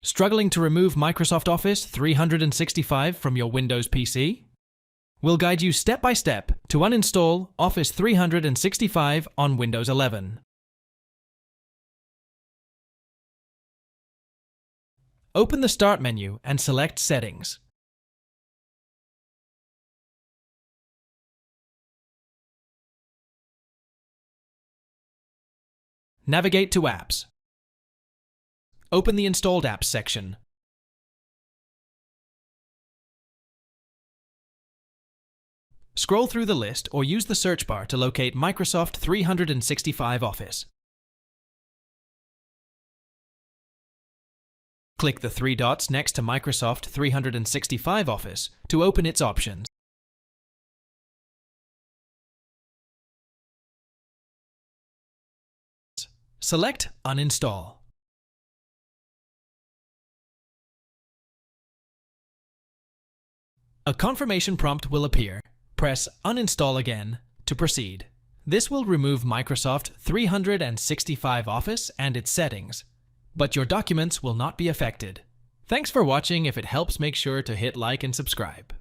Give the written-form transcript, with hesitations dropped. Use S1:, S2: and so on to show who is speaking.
S1: Struggling to remove Microsoft Office 365 from your Windows PC? We'll guide you step by step to uninstall Office 365 on Windows 11. Open the Start menu and select Settings. Navigate to Apps. Open the Installed Apps section. Scroll through the list or use the search bar to locate Microsoft 365 Office. Click the three dots next to Microsoft 365 Office to open its options. Select Uninstall. A confirmation prompt will appear. Press Uninstall again to proceed. This will remove Microsoft 365 Office and its settings, but your documents will not be affected. Thanks for watching. If it helps, make sure to hit like and subscribe.